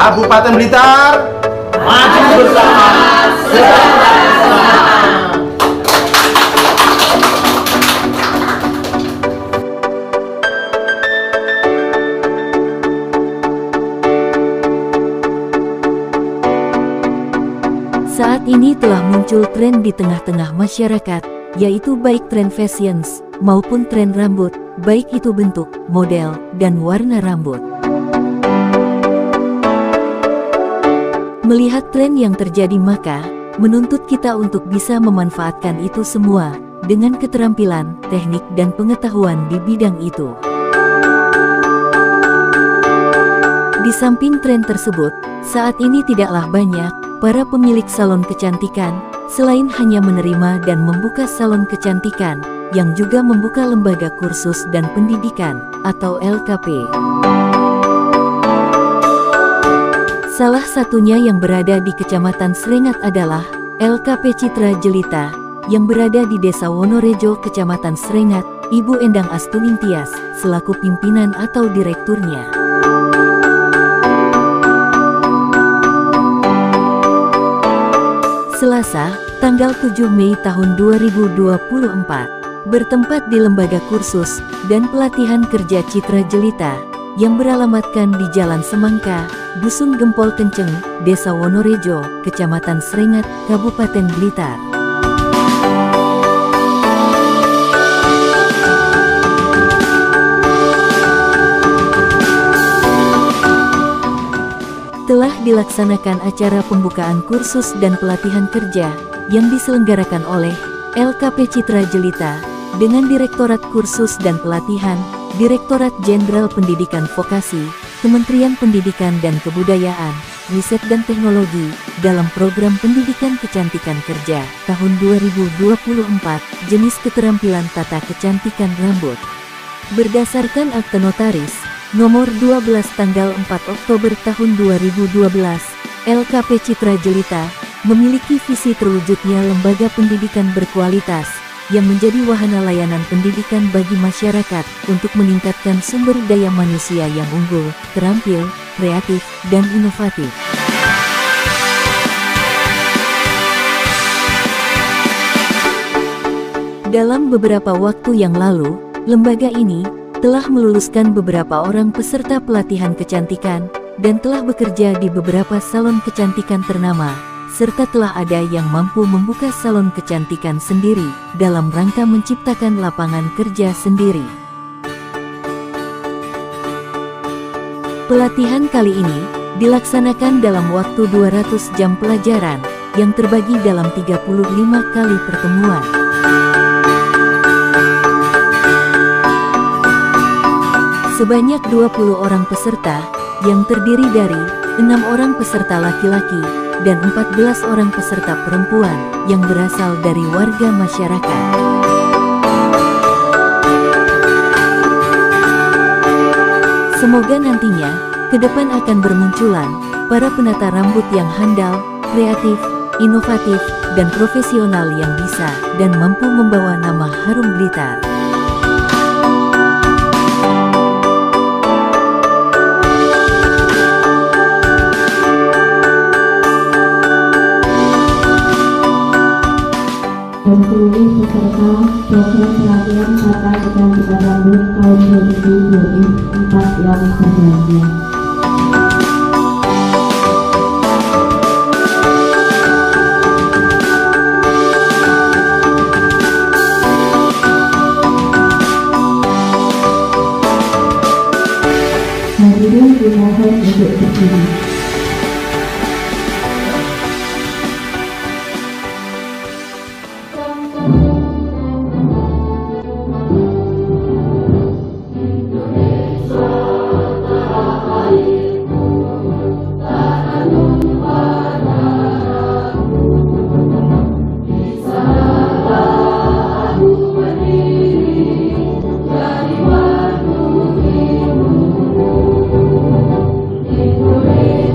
Kabupaten Blitar maju bersama, sejahtera bersama. Saat ini telah muncul tren di tengah-tengah masyarakat, yaitu baik tren fashions maupun tren rambut, baik itu bentuk, model, dan warna rambut. Melihat tren yang terjadi maka menuntut kita untuk bisa memanfaatkan itu semua dengan keterampilan, teknik, dan pengetahuan di bidang itu. Di samping tren tersebut, saat ini tidaklah banyak para pemilik salon kecantikan, selain hanya menerima dan membuka salon kecantikan, yang juga membuka lembaga kursus dan pendidikan, atau LKP. Salah satunya yang berada di Kecamatan Srengat adalah LKP Citra Jelita, yang berada di Desa Wonorejo, Kecamatan Srengat. Ibu Endang Astuning Tias, selaku pimpinan atau direkturnya. Selasa, tanggal 7 Mei tahun 2024, bertempat di Lembaga Kursus dan Pelatihan Kerja Citra Jelita, yang beralamatkan di Jalan Semangka, Dusun Gempol Kenceng, Desa Wonorejo, Kecamatan Srengat, Kabupaten Blitar. Telah dilaksanakan acara pembukaan kursus dan pelatihan kerja yang diselenggarakan oleh LKP Citra Jelita dengan Direktorat Kursus dan Pelatihan, Direktorat Jenderal Pendidikan Vokasi, Kementerian Pendidikan dan Kebudayaan, Riset dan Teknologi dalam program Pendidikan Kecantikan Kerja tahun 2024, jenis keterampilan tata kecantikan rambut. Berdasarkan akte notaris Nomor 12 tanggal 4 Oktober tahun 2012, LKP Citra Jelita memiliki visi terwujudnya lembaga pendidikan berkualitas yang menjadi wahana layanan pendidikan bagi masyarakat untuk meningkatkan sumber daya manusia yang unggul, terampil, kreatif, dan inovatif. Dalam beberapa waktu yang lalu, lembaga ini telah meluluskan beberapa orang peserta pelatihan kecantikan, dan telah bekerja di beberapa salon kecantikan ternama, serta telah ada yang mampu membuka salon kecantikan sendiri, dalam rangka menciptakan lapangan kerja sendiri. Pelatihan kali ini, dilaksanakan dalam waktu 200 jam pelajaran, yang terbagi dalam 35 kali pertemuan. Sebanyak 20 orang peserta, yang terdiri dari 6 orang peserta laki-laki, dan 14 orang peserta perempuan, yang berasal dari warga masyarakat. Semoga nantinya, ke depan akan bermunculan, para penata rambut yang handal, kreatif, inovatif, dan profesional yang bisa, dan mampu membawa nama harum Blitar. Dan seluruh peserta program pelatihan tata kecantikan rambut tahun 2024 yang berbahagia. Hadirin dimohon untuk berdiri. Indonesia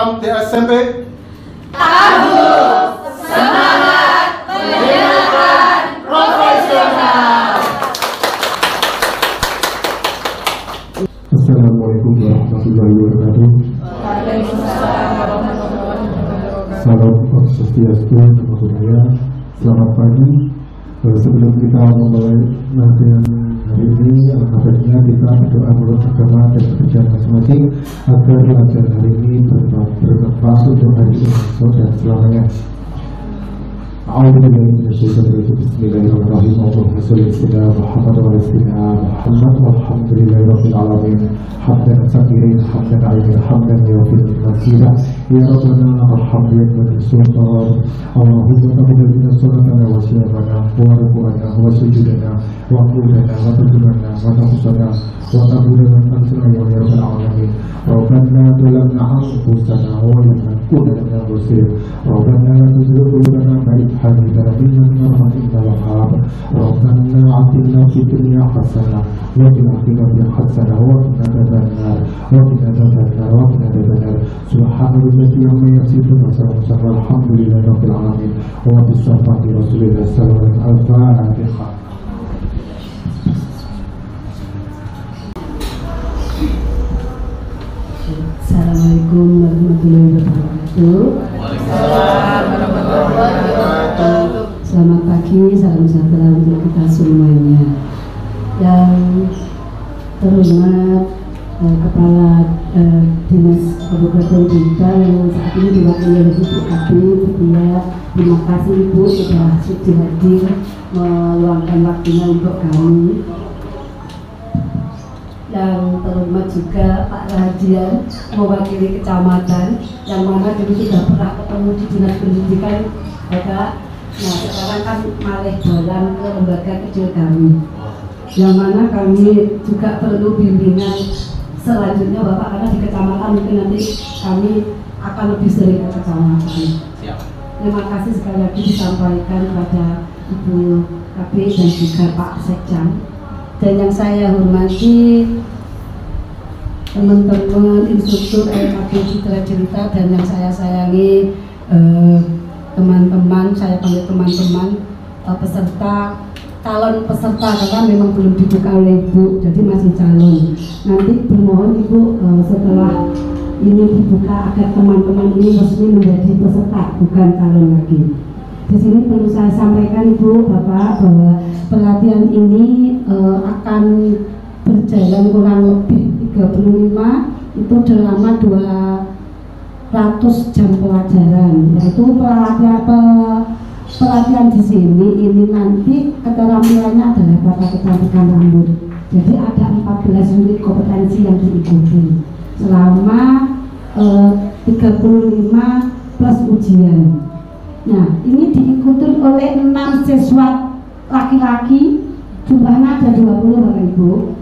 Islam di SMP. Tangguh, semangat, pendidikan profesional. Assalamualaikum warahmatullahi wabarakatuh. Salam Swastiastu, Namo Buddhaya. Selamat pagi. Sebelum kita memulai latihan hari ini, alhamdulillah kita berdoa menurut agama dan pekerjaan masing-masing agar latihan hari ini bermanfaat untuk hari ini dan selamanya. Bismillahirrahmanirrahim. Allahumma shalli ala Muhammad wa ala Muhammad walhamdulillahirabbil alamin. Hamdan katsiran hamdan ayyiban hamdan yuwaffiqu katsiran ya rabbana alhamdulillah sultan. Allahumma taqabbal minna salatana wa siyamana wa ruku'ana wa sujudana wa qiyamana wa tadabburana wa tafsirana wa tabuna wa tanzila ya rabbal alamin. Rabbana zalamna anfusana wa lam nakun minal muslimin. Rabbana la tuzigh qulubana ba'da hadina minna rahmatika wahhab. Rabbana atina fid dunya hasanah wa fil akhirati hasanah wa qina adzabannar wa qina adzabannar wa qina adzabannar. Subhanalladzi amma yasifun wa salamun alhamdulillahi rabbil alamin. Wa bisafati rasulillah sallallahu alaihi wasallam. Assalamualaikum warahmatullahi wabarakatuh. Selamat pagi, salam sejahtera untuk kita semuanya. Yang terhormat Kepala Dinas Kabupaten Blitar yang saat ini diwakili oleh Ibu Kabid, terima kasih Ibu sudah sudi hadir meluangkan waktunya untuk kami. Yang terhormat juga Pak Radian mewakili kecamatan yang mana dulu sudah pernah ketemu di Dinas Pendidikan Bapak. Nah sekarang kan malih jalan ke lembaga kecil kami, yang mana kami juga perlu bimbingan selanjutnya Bapak, karena di kecamatan mungkin nanti kami akan lebih sering ke kecamatan. Terima kasih sekali lagi disampaikan kepada Ibu Kabid dan juga Pak Sekjam. Dan yang saya hormati teman-teman instruktur LKP Citra Jelita, dan yang saya sayangi teman-teman, saya panggil teman-teman peserta, calon peserta, karena memang belum dibuka oleh Ibu, jadi masih calon. Nanti bermohon Ibu setelah ini dibuka agar teman-teman ini resmi menjadi peserta, bukan calon lagi. Di sini perlu saya sampaikan Ibu Bapak bahwa pelatihan ini akan berjalan kurang lebih 35, itu selama 200 jam pelajaran, yaitu pelatihan di sini ini nanti keterampilannya adalah tata kecantikan rambut. Jadi ada 14 unit kompetensi yang diikuti selama 35 plus ujian. Nah, ini diikuti oleh 6 siswa laki-laki, jumlahnya ada 20 Bapak Ibu,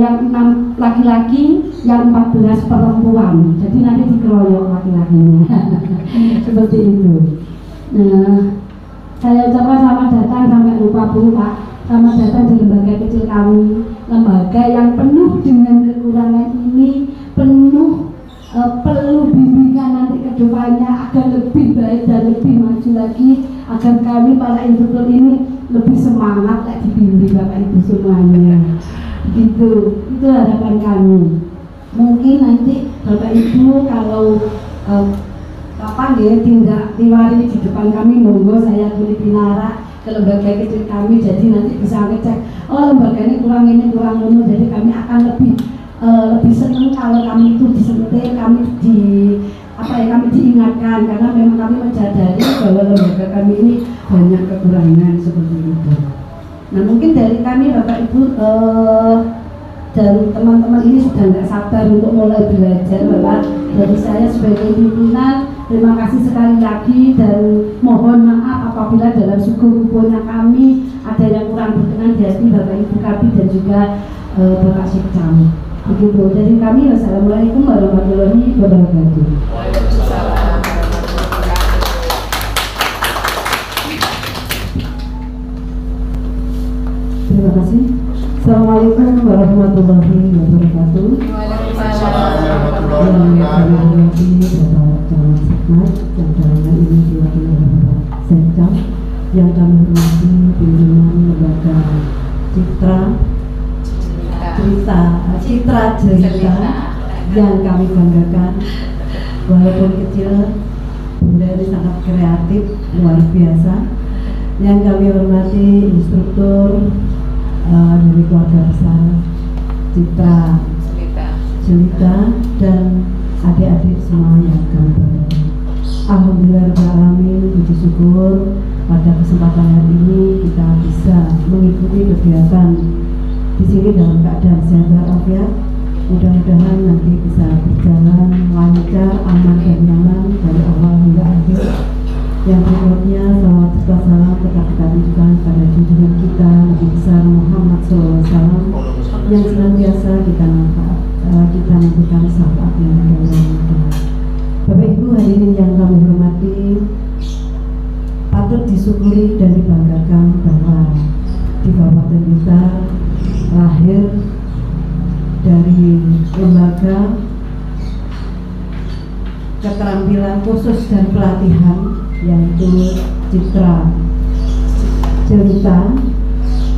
yang 6 laki-laki, yang 14 perempuan, jadi nanti dikeroyok laki-lakinya. Seperti itu. Nah, saya ucapkan selamat datang, sampai lupa Bu Pak, selamat datang di lembaga kecil kami, lembaga yang penuh dengan kekurangan ini, penuh perlu bimbingan nanti ke depannya agar lebih baik dan lebih maju lagi, agar kami para instruktur ini lebih semangat lagi dibimbing Bapak Ibu semuanya. Gitu, itu harapan kami. Mungkin nanti Bapak Ibu kalau kapan ya tindak tiwari di depan kami, monggo saya kulit pinara ke lembaga kecil kami, jadi nanti bisa ngecek, oh lembaga ini kurang jadi kami akan lebih senang kalau kami itu disentil, kami kami diingatkan, karena memang kami menyadari bahwa lembaga kami ini banyak kekurangan seperti itu. Nah mungkin dari kami Bapak Ibu dan teman-teman ini sudah nggak sabar untuk mulai belajar. Bapak, dari saya sebagai pimpinan terima kasih sekali lagi, dan mohon maaf apabila dalam suku-sukunya kami ada yang kurang berkenan di hati Bapak Ibu Kabid dan juga Bapak Sekjam. Begitu dari kami. Wassalamualaikum warahmatullahi wabarakatuh. Terima kasih. Assalamualaikum warahmatullahi wabarakatuh. Waalaikumsalam. Yang kami hormati Bapak Citra Jelita yang kami banggakan. Walaupun kecil, Bunda ini sangat kreatif, luar biasa. Yang kami hormati instruktur dari keluarga besar Citra Jelita dan adik-adik semua yang kami banggakan. Alhamdulillahirrahmanirrahim, puji syukur pada kesempatan hari ini kita bisa mengikuti kegiatan di sini dalam keadaan sehat walafiat. Mudah-mudahan nanti bisa berjalan lancar, aman dan nyaman dari awal hingga akhir. Yang berikutnya, salawat serta salam tetap kita tujukan pada junjungan kita Nabi besar Muhammad SAW yang senantiasa kita nantikan syafaat yang mudah-mudahan. Bapak Ibu hadirin yang kami hormati, patut disyukuri dan dibanggakan bahwa di Kabupaten Blitar lahir dari lembaga keterampilan khusus dan pelatihan yaitu Citra Jelita,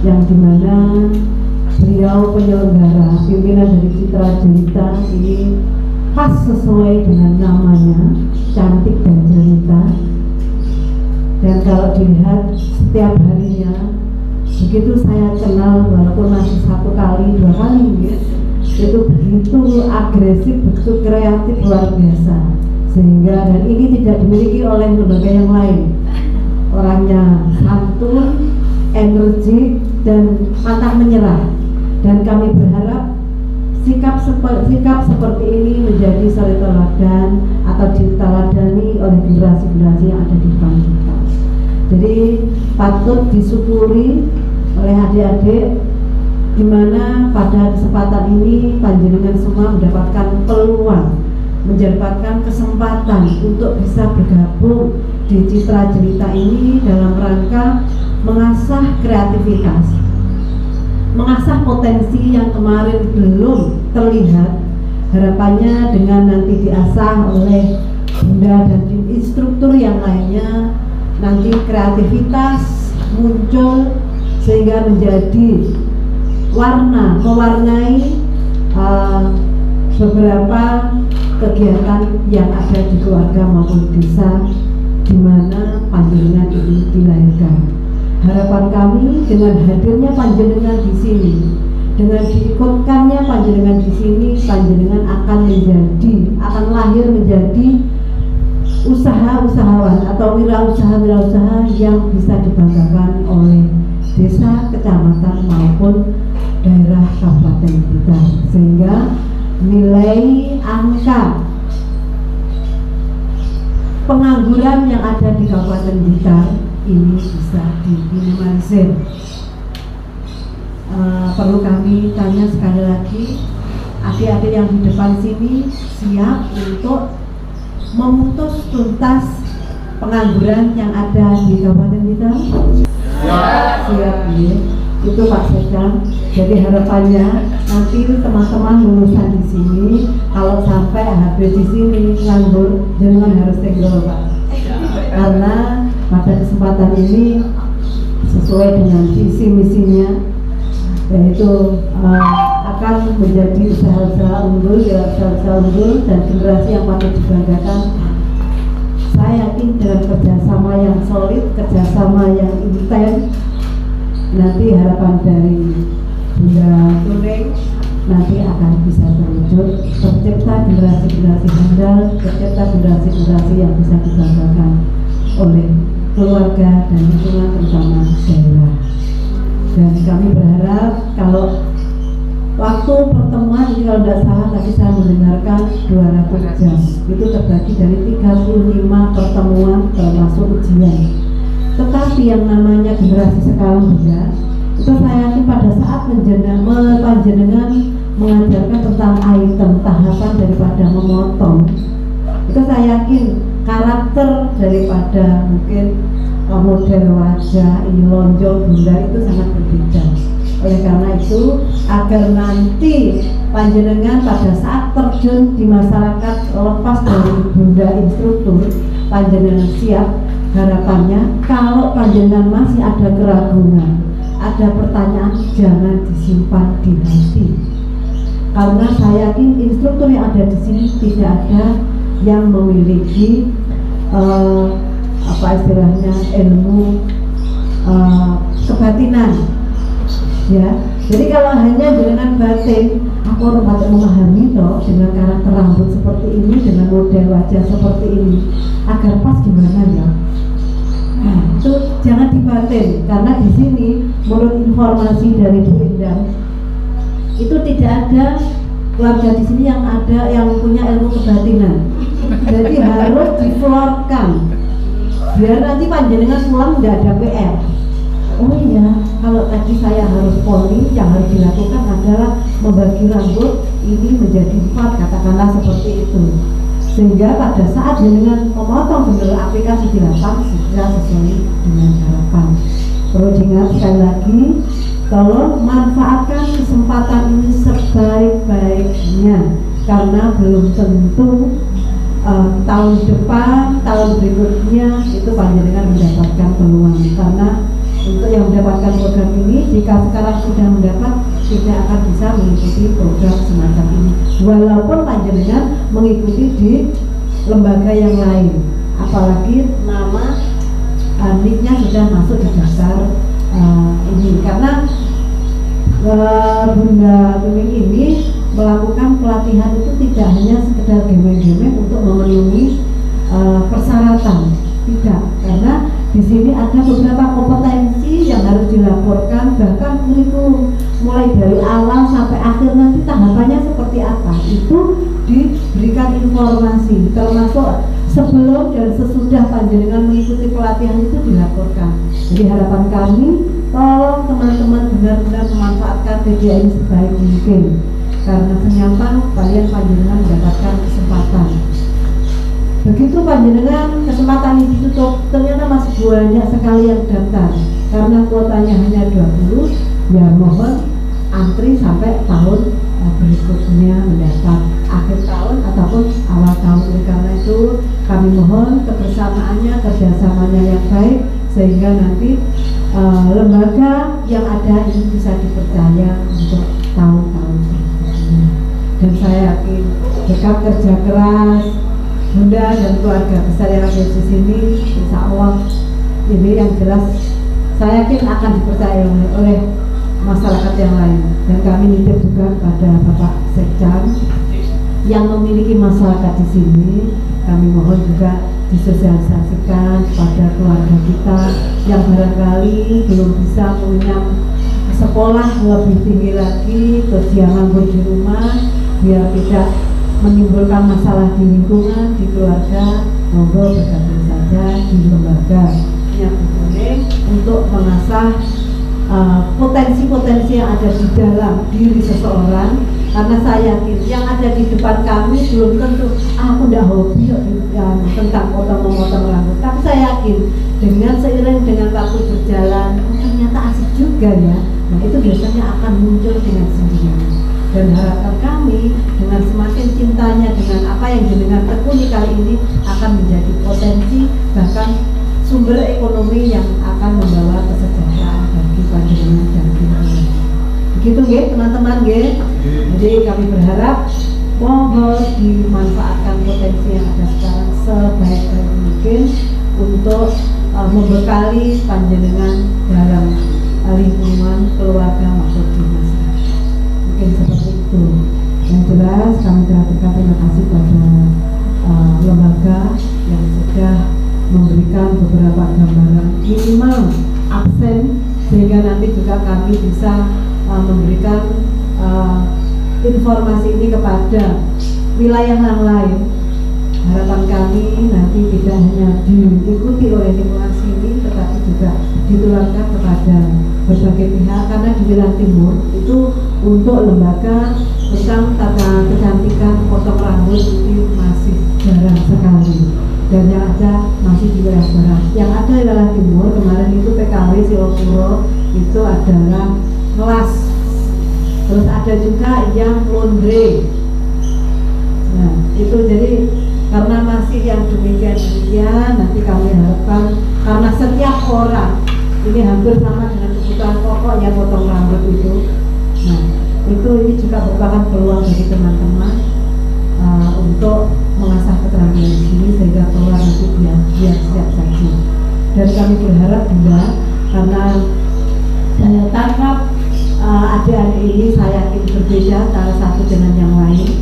yang dimana beliau penyelenggara pimpinan dari Citra Jelita ini pas sesuai dengan namanya, cantik dan jelita. Dan kalau dilihat setiap harinya, begitu saya kenal walaupun masih 1 kali 2 kali itu begitu agresif, begitu kreatif, luar biasa. Sehingga dan ini tidak dimiliki oleh lembaga yang lain. Orangnya santun, energik dan pantang menyerah. Dan kami berharap sikap seperti ini menjadi suri teladan atau diteladani oleh generasi-generasi yang ada di depan kita. Jadi patut disyukuri oleh adik-adik, di mana pada kesempatan ini panjenengan semua mendapatkan peluang, mendapatkan kesempatan untuk bisa bergabung di Citra Jelita ini dalam rangka mengasah kreativitas, mengasah potensi yang kemarin belum terlihat. Harapannya dengan nanti diasah oleh Bunda dan tim instruktur yang lainnya, nanti kreativitas muncul sehingga menjadi mewarnai beberapa kegiatan yang ada di keluarga maupun desa di mana panjenengan ini dilahirkan. Harapan kami dengan hadirnya panjenengan di sini, dengan diikutkannya panjenengan di sini, panjenengan akan lahir menjadi usahawan atau wirausaha yang bisa dibanggakan oleh desa, kecamatan maupun daerah Kabupaten Blitar, sehingga nilai angka pengangguran yang ada di Kabupaten Blitar ini bisa diminimalisir. Perlu kami tanya sekali lagi, adik-adik yang di depan sini siap untuk memutus tuntas pengangguran yang ada di Kabupaten Blitar? Siap ya. Itu Pak Sekam. Jadi harapannya nanti teman-teman lulusan di sini kalau sampai habis di sini nganggur, jangan harus single Pak. Karena pada kesempatan ini sesuai dengan visi misinya, yaitu akan menjadi usaha-usaha unggul dan generasi yang patut dibanggakan. Saya yakin dengan kerjasama yang solid, kerjasama yang intens, nanti harapan dari Bunda Turing nanti akan bisa terwujud, tercipta generasi-generasi handal, tercipta generasi-generasi yang bisa dibanggakan oleh keluarga dan lingkungan terutama daerah. Dan kami berharap kalau waktu pertemuan ini kalau tidak salah tadi saya mendengarkan 200 jam, itu terbagi dari 35 pertemuan termasuk ujian. Tetapi yang namanya generasi sekarang Bunda, itu saya yakin pada saat panjenengan mengajarkan tentang item tahapan daripada memotong, itu saya yakin karakter daripada mungkin model wajah ini lonjong Bunda itu sangat berbeda. Oleh karena itu, agar nanti panjenengan pada saat terjun di masyarakat lepas dari Bunda instruktur, panjenengan siap. Harapannya kalau panjenengan masih ada keraguan, ada pertanyaan jangan disimpan di hati, karena saya yakin instruktur yang ada di sini tidak ada yang memiliki apa istilahnya ilmu kebatinan, ya. Jadi kalau hanya dengan batin, aku harus memahami toh dengan karakter rambut seperti ini, dengan model wajah seperti ini, agar pas gimana ya? Nah, itu jangan dibatin, karena di sini menurut informasi dari Bu Endang itu tidak ada keluarga di sini yang punya ilmu kebatinan. Jadi harus diflorkan biar nanti panjenengan pulang nggak ada PR. Oh iya, kalau tadi saya harus poni, yang harus dilakukan adalah membagi rambut ini menjadi 4, katakanlah seperti itu. Sehingga pada saat jenengan memotong benar aplikasi di lapang segera sesuai dengan harapan. Perlu diingat sekali lagi, tolong manfaatkan kesempatan ini sebaik-baiknya, karena belum tentu tahun depan, tahun berikutnya itu panjenengan mendapatkan peluang. Karena untuk yang mendapatkan program ini, jika sekarang sudah mendapat, tidak akan bisa mengikuti program semacam ini, walaupun panjenengan mengikuti di lembaga yang lain, apalagi nama NIK-nya sudah masuk di daftar ini. Karena Bunda Tuning ini melakukan pelatihan itu tidak hanya sekedar gemeng-gemeng untuk memenuhi persyaratan, tidak, karena di sini ada beberapa kompetensi yang harus dilaporkan, bahkan kurikulum mulai dari awal sampai akhir nanti tahapannya seperti apa itu diberikan informasi, termasuk sebelum dan sesudah panjenengan mengikuti pelatihan itu dilaporkan. Jadi harapan kami, tolong teman-teman benar-benar memanfaatkan media ini sebaik mungkin, karena senyatanya kalian panjenengan mendapatkan kesempatan. Begitu panjenengan kesempatan ini ditutup, ternyata masih banyak sekali yang daftar, karena kuotanya hanya 20, ya mohon antri sampai tahun berikutnya mendapat, akhir tahun ataupun awal tahun. Oleh karena itu kami mohon kebersamaannya, kerjasamanya yang baik, sehingga nanti lembaga yang ada ini bisa dipercaya untuk tahun-tahun berikutnya. Dan saya yakin berkat kerja keras Bunda dan keluarga besar yang ada di sini, insya Allah ini yang jelas saya yakin akan dipercaya oleh masyarakat yang lain. Dan kami nitip juga kepada Bapak Sekjan yang memiliki masyarakat di sini, kami mohon juga disosialisasikan kepada keluarga kita yang barangkali belum bisa mengenyam sekolah lebih tinggi lagi, terus dia nganggur di rumah, biar tidak menimbulkan masalah di lingkungan, di keluarga, monggo bergabung saja di lembaga yang Kuning untuk mengasah potensi-potensi yang ada di dalam diri seseorang. Karena saya yakin yang ada di depan kami belum tentu aku tidak hobi tentang potong-memotong rambut, tapi saya yakin dengan seiring dengan waktu berjalan, ternyata asik juga ya. Nah itu biasanya akan muncul dengan sendirinya. Dan harapan kami dengan semakin cintanya dengan apa yang jenengan tekuni kali ini akan menjadi potensi, bahkan sumber ekonomi yang akan membawa kesejahteraan bagi panjenengan dan keluarga. Begitu nggih teman-teman nggih. Jadi kami berharap monggo dimanfaatkan potensi yang ada sekarang sebaik-baik mungkin untuk membekali panjenengan dalam lingkungan keluarga maupun di masyarakat. Mungkin seperti itu. Yang jelas kami terima kasih pada lembaga yang sudah memberikan beberapa gambaran minimal absen, sehingga nanti juga kami bisa memberikan informasi ini kepada wilayah yang lain. Harapan kami nanti tidak hanya diikuti oleh lingkungan sini, tetapi juga ditularkan kepada berbagai pihak, karena di wilayah timur itu untuk lembaga tentang tata kecantikan potong rambut ini masih jarang sekali, dan yang ada masih di wilayah barat. Yang ada di wilayah timur kemarin itu PKW Silopuro itu adalah kelas, terus ada juga yang laundry. Nah itu jadi karena masih yang demikian nanti kami harapkan, karena setiap orang Ini hampir sama dengan kebutuhan pokok ya, potong rambut itu. Nah, ini juga merupakan peluang bagi teman-teman untuk mengasah keterampilan di sini sehingga keluar nanti biar siap saji. Dan kami berharap juga karena daya tangkap adik-adik ini saya yakin berbeda salah satu dengan yang lain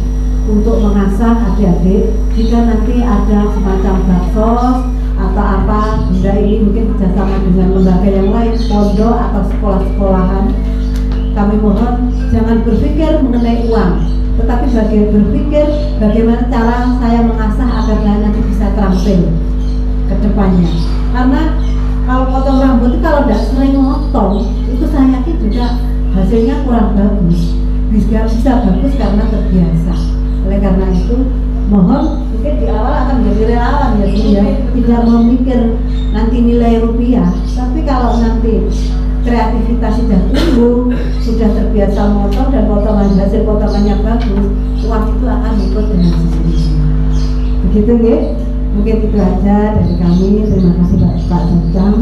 untuk mengasah adik-adik jika nanti ada semacam baksos atau apa benda ini mungkin kerjasama dengan lembaga yang lain, pondok atau sekolah-sekolahan, kami mohon jangan berpikir mengenai uang, tetapi berpikir bagaimana cara saya mengasah agar nanti bisa terampil ke depannya. Karena kalau potong rambut itu kalau tidak sering motong itu saya yakin juga hasilnya kurang bagus. Bisa bagus karena terbiasa. Oleh karena itu mohon mungkin di awal akan menjadi relawan ya Bu ya, tidak memikir nanti nilai rupiah, tapi kalau nanti kreativitas sudah tumbuh, sudah terbiasa motong dan hasil potongannya bagus, uang itu akan ikut dengan sendirinya. Begitu nggih? Mungkin itu aja dari kami. Terima kasih Pak Sajam,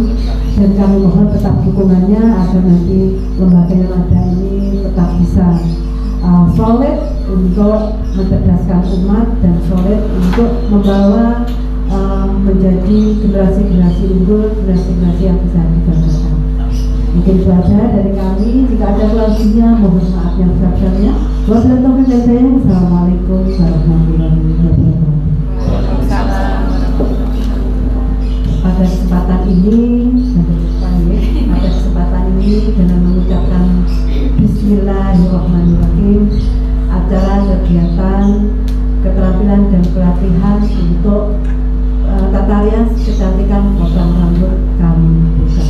dan kami mohon tetap dukungannya agar nanti lembaga yang ada ini tetap bisa solid untuk mencerdaskan umat dan solid untuk membawa menjadi generasi-generasi unggul, generasi-generasi yang bisa dibanggakan. Mungkin itu aja dari kami. Jika ada kelemahannya, mohon maaf yang besar-besarnya. Wassalamualaikum warahmatullahi wabarakatuh. Pada kesempatan ini, dengan mengucapkan Bismillahirrahmanirrahim, acara kegiatan keterampilan dan pelatihan untuk tata rias kecantikan potong rambut kami buka.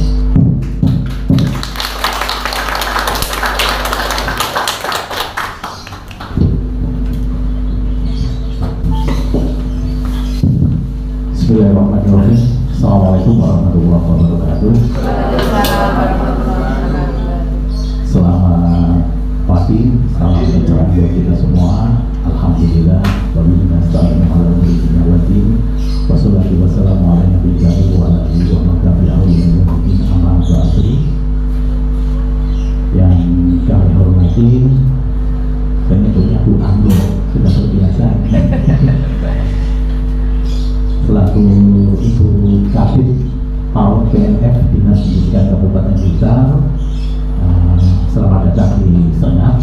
Bismillahirrahmanirrahim. Assalamualaikum warahmatullahi wabarakatuh. Selamat pagi, salam sejahtera buat kita semua. Alhamdulillah, wabillahi nasta'in ala mulkina wa din. Wassalatu wassalamu ala nabiyyi wa ala alihi wa sahbihi amma ba'du. Yang kami hormati, dan punya Bu Anggo sudah terbiasa. Selaku Ibu Kabid PAUD PNF Dinas Pendidikan Kabupaten Blitar, selamat datang di Senat.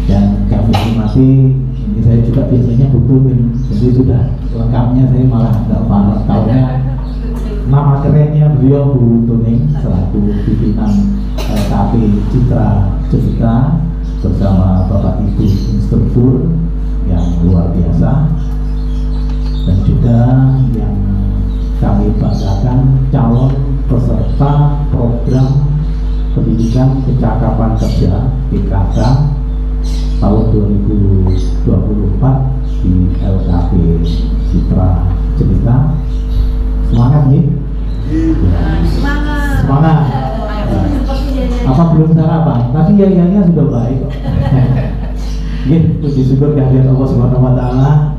Dan kami hormati, ini saya juga biasanya butuhin, jadi sudah lengkapnya saya malah nggak tahunya nama kerennya beliau Bu Tuning selaku pimpinan LKP Citra Jelita bersama Bapak Ibu instruktur yang luar biasa. Dan juga yang kami banggakan calon peserta program pendidikan kecakapan kerja PKK tahun 2024 di LKP Citra Jelita. Semangat nih? Semangat. Apa belum sarapan? Tapi ya sudah baik kok. Puji syukur kehadirat Allah Subhanahu wa taala.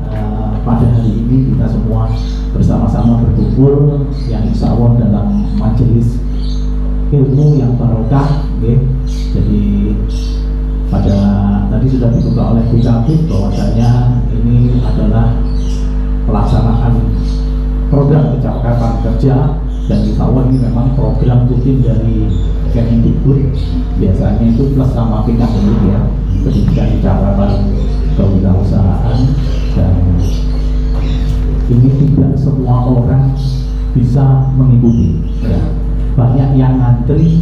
Pada hari ini kita semua bersama-sama berkumpul yang insya Allah dalam majelis ilmu yang barokah. Jadi pada tadi sudah dibuka oleh Bu Kabid bahwasanya ini adalah pelaksanaan program kecakapan kerja, dan insya Allah ini memang program rutin dari Kemendikbud. Biasanya itu plus sama PKI ya, pendidikan kecakapan kewirausahaan, dan ini tidak semua orang bisa mengikuti ya. Banyak yang ngantri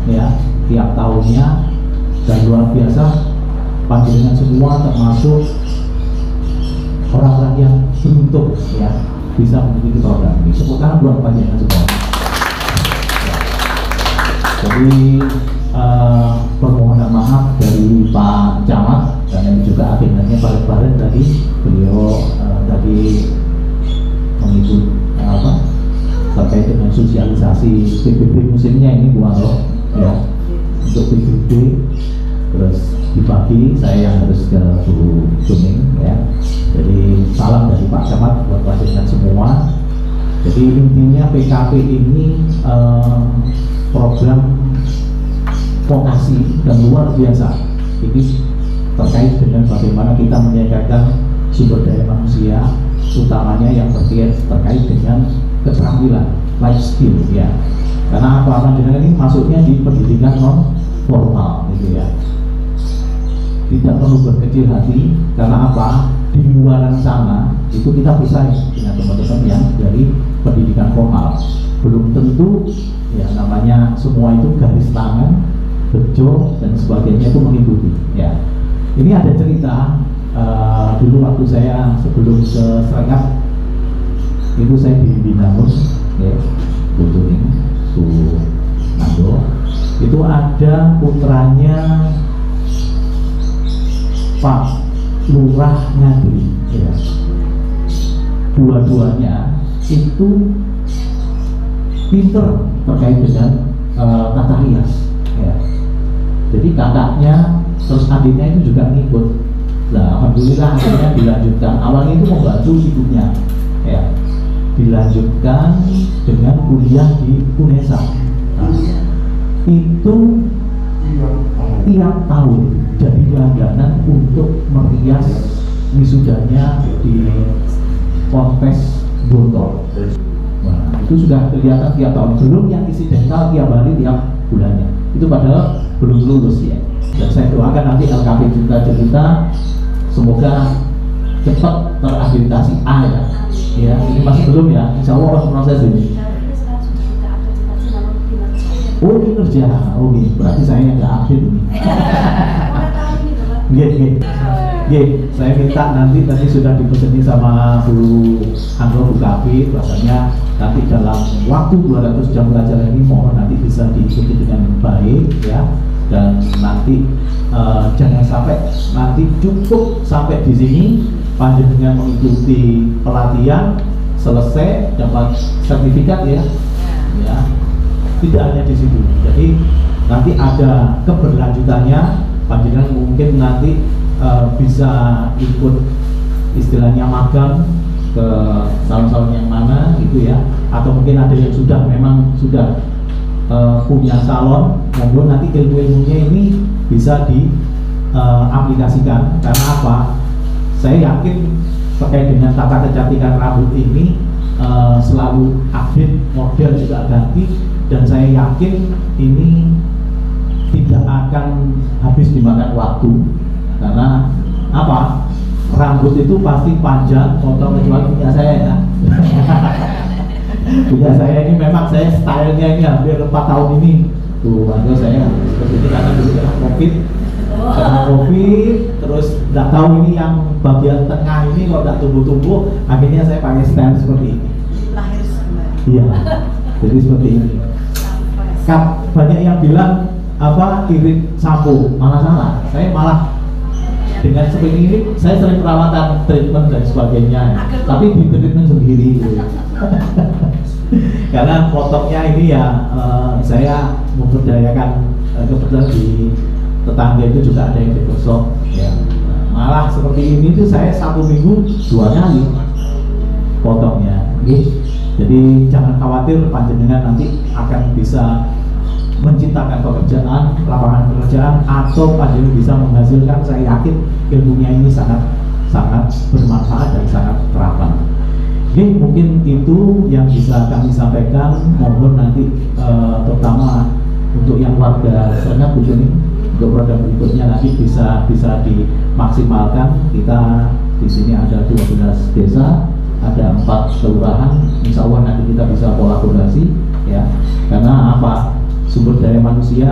ya tiap tahunnya, dan luar biasa panjenengan semua termasuk orang-orang yang beruntung ya bisa mengikuti program ini. Tepuk tangan buat panjenengan semua ya. Jadi permohonan maaf dari Pak Camat, karena ini juga agendanya bareng-bareng tadi beliau tadi mengikut terkait dengan sosialisasi PBB musimnya ini Bu Anggo ya, untuk PBB. Terus di pagi saya yang harus ke Bu Tuning ya. Jadi salam dari Pak Camat buat panjenengan semua. Jadi intinya PKP ini program vokasi dan luar biasa. Ini terkait dengan bagaimana kita meningkatkan sumber daya manusia, utamanya yang terkait dengan keterampilan, life skill ya. Karena apa ini masuknya di pendidikan non formal gitu ya. Tidak perlu berkecil hati, karena apa? Di luar sana itu kita bisa dengan teman-teman yang dari pendidikan formal. Belum tentu ya namanya semua itu garis tangan, bejo dan sebagainya itu mengikuti ya. Ini ada cerita dulu waktu saya sebelum ke Serengat itu saya di Binangus ya, betul ini tuh Nando, itu ada putranya Pak Lurah Ngadri ya. Dua-duanya itu pinter terkait dengan tata rias ya. Jadi kakaknya terus adiknya itu juga ngikut. Nah, alhamdulillah akhirnya dilanjutkan. Awalnya itu membantu ibunya ya. Dilanjutkan dengan kuliah di UNESA. Nah, itu tiap tahun jadi langganan untuk merias wisudanya di Ponpes Bogor. Nah, itu sudah kelihatan tiap tahun, belum yang insidental tiap hari tiap bulannya. Itu padahal belum lulus ya. Dan saya doakan nanti LKP Citra Jelita semoga cepat terakreditasi A ya. Ya, ini masih belum ya. Insya Allah harus proses ini. Oh, kinerja. Oh, ini berarti saya nggak update ini. Saya minta nanti tadi sudah dipeseni sama Bu Anggo Bukapi, rasanya nanti dalam waktu 200 jam pelajaran ini mohon nanti bisa diikuti dengan baik ya, dan nanti jangan sampai nanti cukup sampai di sini panjenengan mengikuti pelatihan selesai dapat sertifikat ya, ya tidak hanya di situ. Jadi nanti ada keberlanjutannya, panjenengan mungkin nanti bisa ikut istilahnya magang ke salon-salon yang mana gitu ya, atau mungkin ada yang sudah memang sudah punya salon, monggo nanti ilmu-ilmunya ini bisa diaplikasikan. Karena apa? Saya yakin terkait dengan tata kecantikan rambut ini selalu update, model juga ganti, dan saya yakin ini tidak akan habis dimakan waktu. Karena apa? Rambut itu pasti panjang, potong, kecuali punya saya ya. Punya saya ini memang saya stylenya ini hampir 4 tahun ini. Tuh, makanya saya seperti ini karena dulu kena COVID, terus nggak tahu ini yang bagian tengah ini kalau nggak tumbuh-tumbuh, akhirnya saya pakai style seperti ini. Lahir sembari. Iya, jadi seperti ini. Banyak yang bilang apa irit sampo, malah salah. Saya malah dengan seperti ini saya sering perawatan, treatment dan sebagainya, tapi di treatment sendiri karena potongnya ini ya saya memberdayakan kebetulan di tetangga itu juga ada yang digosok ya. Malah seperti ini tuh saya 1 minggu 2 kali potongnya gitu. Jadi jangan khawatir, panjenengan nanti akan bisa menciptakan pekerjaan, lapangan pekerjaan, atau panjenengan bisa menghasilkan. Saya yakin ilmunya ini sangat bermanfaat dan sangat terapan. Oke, mungkin itu yang bisa kami sampaikan. Mohon nanti terutama untuk yang warga Serengat ini, untuk program berikutnya nanti bisa dimaksimalkan. Kita di sini ada 12 desa, ada 4 kelurahan. Insya Allah nanti kita bisa kolaborasi ya. Karena apa? Sumber daya manusia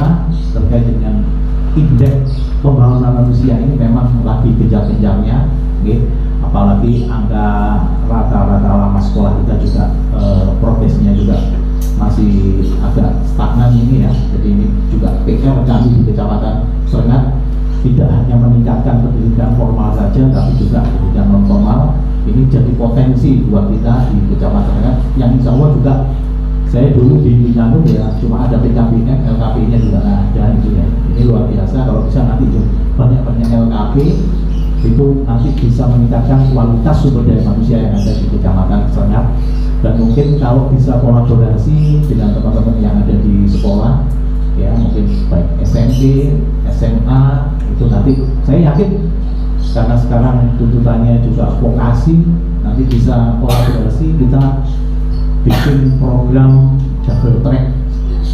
terkait dengan indeks pembangunan manusia ini memang lagi gencar-gencarnya, okay? Apalagi angka rata-rata lama sekolah kita juga progresnya juga masih agak stagnan ini ya. Jadi ini juga PR kami di Kecamatan Serengat, tidak hanya meningkatkan pendidikan formal saja, tapi juga pendidikan non formal. Ini jadi potensi buat kita di Kecamatan Serengat, yang insya Allah juga saya dulu di Binangun ya cuma ada PKBM, LKP-nya juga ada gitu ya. Ini luar biasa, kalau bisa nanti banyak-banyak LKP itu nanti bisa meningkatkan kualitas sumber daya manusia yang ada di Kecamatan Srengat. Dan mungkin kalau bisa kolaborasi dengan teman-teman yang ada di sekolah, ya mungkin baik SMP, SMA, itu nanti saya yakin karena sekarang tuntutannya juga vokasi, nanti bisa kolaborasi, kita bikin program double track,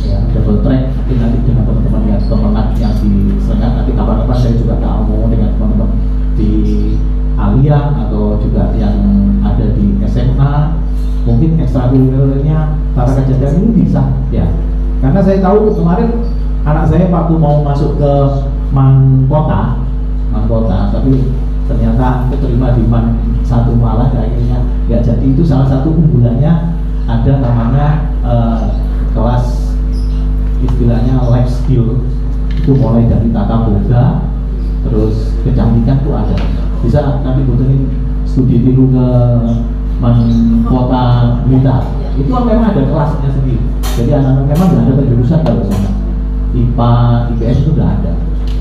ya double track nanti dengan teman-teman yang di Srengat. Nanti kapan-kapan saya juga akan ngomong dengan teman-teman di Alia atau juga yang ada di SMA, mungkin ekstrakurikulernya Tata Kejagaan ini bisa, ya. Karena saya tahu kemarin anak saya waktu mau masuk ke Mangkota, tapi ternyata keterima di Man 1 Malang, akhirnya nggak jadi. Itu salah satu unggulannya ada namanya kelas istilahnya life skill, itu mulai dari tata boga, terus kecantikan tuh ada. Bisa nanti butuhin studi tiru ke Kota Blitar, itu memang ada kelasnya sendiri. Jadi anak-anak memang nggak ada penjurusan kalau sana. IPA, IPS itu nggak ada.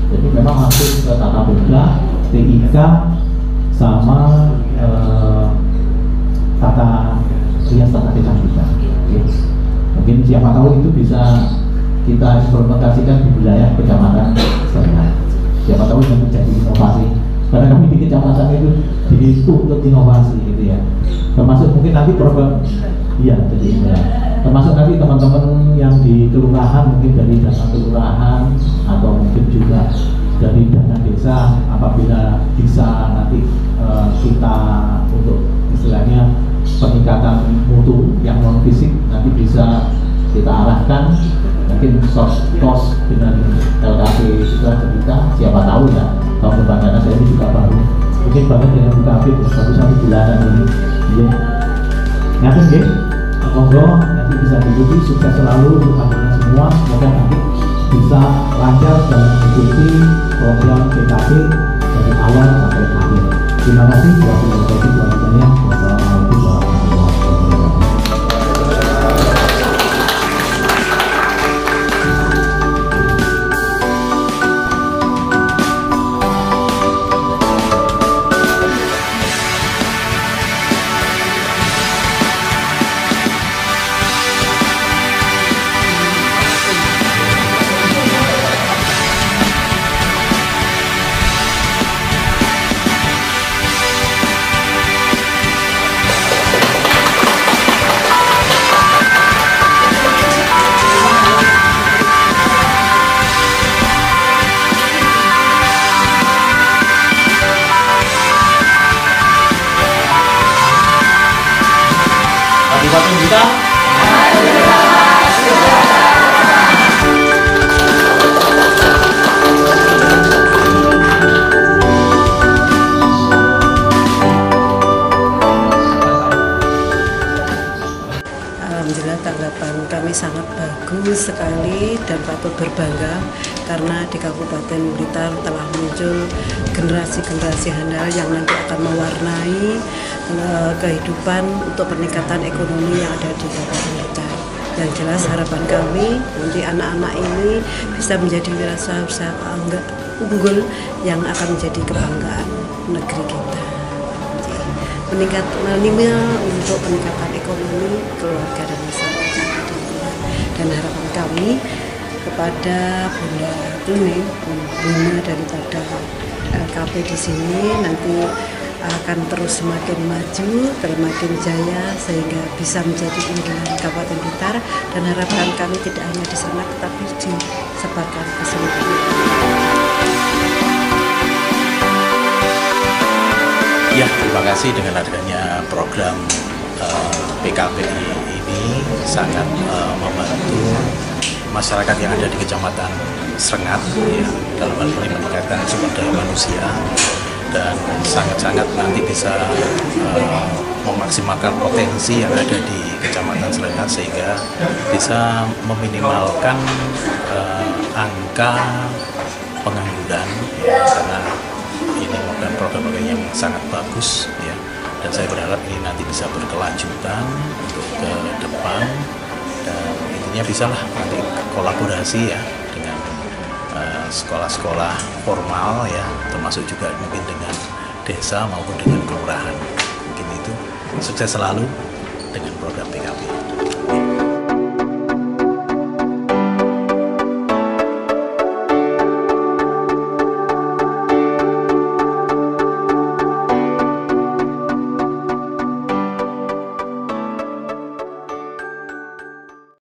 Jadi memang masuk ke tata boga, TIK, sama tata rias, tata kecantikan. Mungkin siapa tahu itu bisa kita implementasikan di wilayah Kecamatan Srengat. Siapa tahu yang menjadi inovasi. Karena kami di kecamatan itu dituntut inovasi gitu ya. Termasuk mungkin nanti program, iya jadi ya. Termasuk nanti teman-teman yang di kelurahan, mungkin dari dana kelurahan atau mungkin juga dari dana desa, apabila bisa nanti kita untuk istilahnya peningkatan mutu yang non fisik nanti bisa kita arahkan, mungkin soft cost dengan LKP kita, siapa tahu ya tahun depan, karena saya ini juga baru mungkin banget dengan UKP baru 1 bulanan ini ya. Yakin ya, monggo nanti bisa diikuti, sukses selalu untuk kalian semua, semoga nanti bisa lancar dalam mengikuti program PKP dari awal sampai akhir. Terima kasih. Wassalamualaikum warahmatullahi wabarakatuh. Kabupaten Blitar. Alhamdulillah tanggapan kami sangat bagus sekali dan patut berbangga karena di Kabupaten Blitar telah muncul generasi-generasi handal yang nanti akan mewarnai kehidupan untuk peningkatan ekonomi yang ada di Kabupaten Blitar. Yang jelas harapan kami nanti anak-anak ini bisa menjadi wirausaha unggul yang akan menjadi kebanggaan negeri kita. Minimal untuk peningkatan ekonomi keluarga dan masyarakat. Dan harapan kami kepada Bunda Tuning, Bunda daripada LKP di sini nanti akan terus semakin maju, semakin jaya sehingga bisa menjadi unggulan Kabupaten Blitar, dan harapan kami tidak hanya di sana tetapi disebarkan ke seluruh Blitar. Ya, terima kasih. Dengan adanya program PKP ini sangat membantu masyarakat yang ada di Kecamatan Srengat ya, dalam hal ini meningkatkan sumber daya manusia, dan sangat-sangat nanti bisa memaksimalkan potensi yang ada di Kecamatan Srengat sehingga bisa meminimalkan angka pengangguran ya, karena ini merupakan program-program yang sangat bagus ya, dan saya berharap ini nanti bisa berkelanjutan untuk ke depan, dan intinya bisalah nanti kolaborasi ya dengan sekolah-sekolah formal ya, termasuk juga mungkin dengan desa maupun dengan kelurahan. Mungkin itu, sukses selalu dengan program PKP.